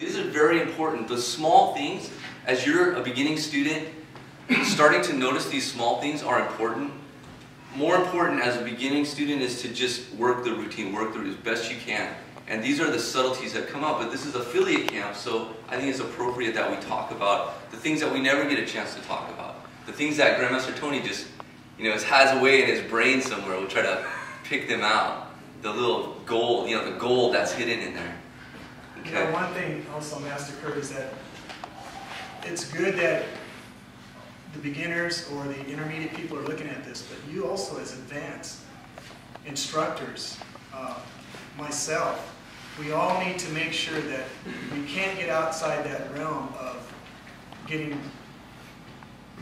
These are very important. The small things, as you're a beginning student, starting to notice these small things are important. More important as a beginning student is to just work the routine, work the as best you can. And these are the subtleties that come up, but this is affiliate camp, so I think it's appropriate that we talk about the things that we never get a chance to talk about. The things that Grandmaster Tony just, has away in his brain somewhere. We'll try to pick them out. The little gold, the gold that's hidden in there. Okay. One thing also, Master Kurt, is that it's good that the beginners or the intermediate people are looking at this, but you also as advanced instructors, myself, we all need to make sure that we can't get outside that realm of getting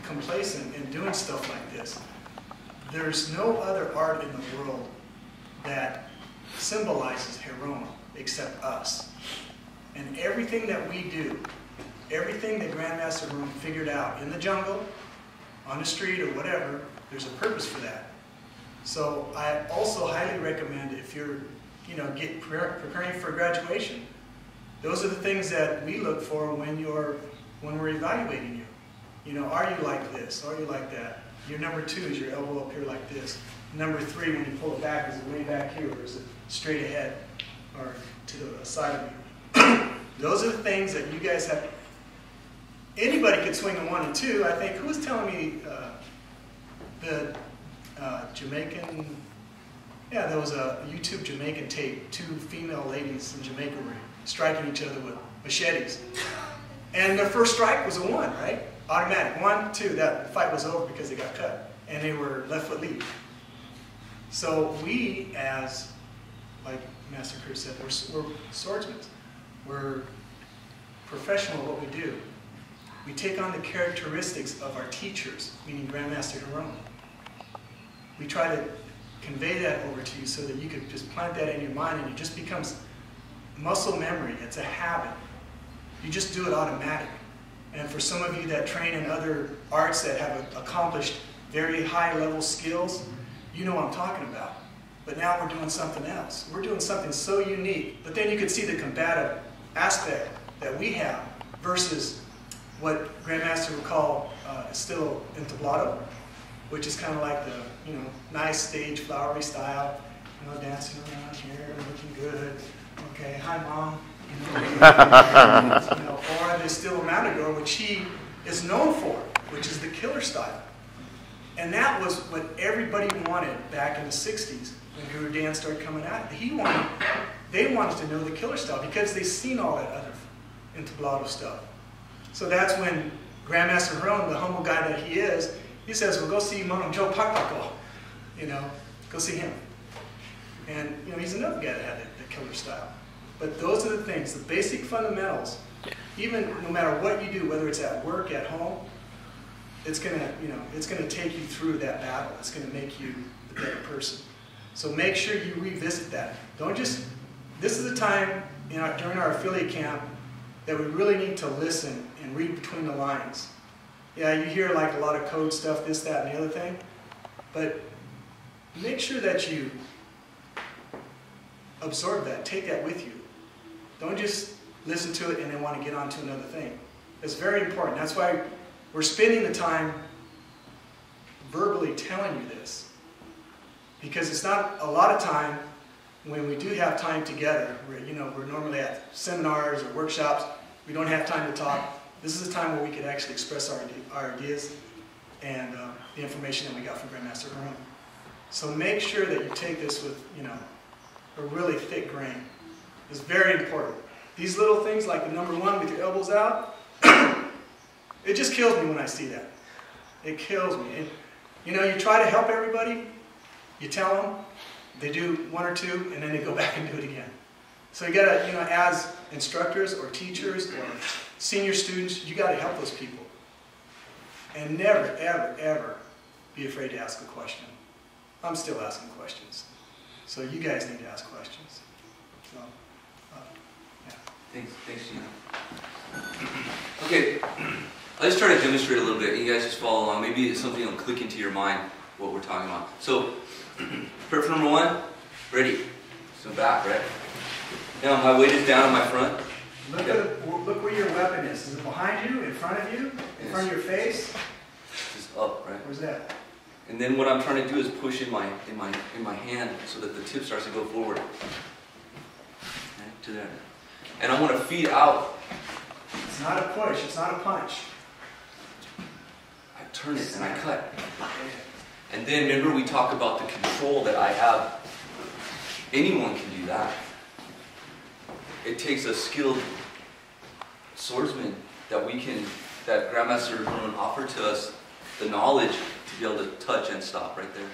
complacent and doing stuff like this. There's no other art in the world that symbolizes Hiroma except us. And everything that we do, everything that Grandmaster Hiroma figured out in the jungle, on the street or whatever, there's a purpose for that. So I also highly recommend, if you're preparing for graduation, those are the things that we look for when we're evaluating you. Are you like this? Are you like that? Your number 2 is your elbow up here like this. Number 3, when you pull it back, is it way back here, or is it straight ahead, or to the side of you? Those are the things that you guys have. Anybody could swing a 1 and 2. I think, who was telling me the Jamaican? Yeah, there was a YouTube Jamaican tape. 2 female ladies in Jamaica were striking each other with machetes. And their first strike was a 1, right? Automatic. 1, 2, that fight was over because they got cut. And they were left foot lead. So we, as, like Master Kurt said, we're swordsmen. We're professional at what we do. We take on the characteristics of our teachers, meaning Grandmaster Hiroma. We try to convey that over to you so that you could just plant that in your mind, and it just becomes muscle memory. It's a habit. You just do it automatic. And for some of you that train in other arts that have accomplished very high level skills, you know what I'm talking about. But now we're doing something else. We're doing something so unique. But then you can see the combative aspect that we have versus what Grandmaster would call estilo entablado, which is kind of like the nice stage flowery style, dancing around here, looking good. Okay, hi mom. Or the estilo matador, which he is known for, which is the killer style. And that was what everybody wanted back in the 60s when Guru Dan started coming out. They wanted to know the killer style because they've seen all that other entablado stuff. So that's when Grandmaster Hiroma, the humble guy that he is, he says, well, go see Mono Joe Pakpako. Go see him. And he's another guy that had the killer style. But those are the things, the basic fundamentals. Even no matter what you do, whether it's at work, at home, it's gonna take you through that battle. It's gonna make you a better person. So make sure you revisit that. Don't just. This is the time during our affiliate camp that we really need to listen and read between the lines. Yeah, you hear like a lot of code stuff, this, that, and the other thing, but make sure that you absorb that, take that with you. Don't just listen to it and then want to get on to another thing. It's very important. That's why we're spending the time verbally telling you this. Because it's not a lot of time when we do have time together. We're normally at seminars or workshops. We don't have time to talk. This is a time where we could actually express our ideas and the information that we got from Grandmaster Hiroma. So make sure that you take this with a really thick grain. It's very important. These little things like the number 1 with your elbows out, it just kills me when I see that. It kills me. And, you try to help everybody, you tell them, they do 1 or 2, and then they go back and do it again. So you gotta, as instructors or teachers or senior students, you gotta help those people. And never, ever, ever be afraid to ask a question. I'm still asking questions. So you guys need to ask questions. So, yeah. Thanks, Gina. Okay, I'll just try to demonstrate a little bit. You guys just follow along. Maybe it's something that'll click into your mind what we're talking about. So, prep number 1, ready. So back, right? Now my weight is down on my front. Look where your weapon is. Is it behind you, in front of you, in front of your face? Just up, right? Where's that? And then what I'm trying to do is push in my hand so that the tip starts to go forward. Okay, to there. And I want to feed out. It's not a push, it's not a punch. I turn it and I cut. And then remember we talk about the control that I have. Anyone can do that. It takes a skilled swordsman that Grandmaster Bruin offered to us the knowledge to be able to touch and stop right there.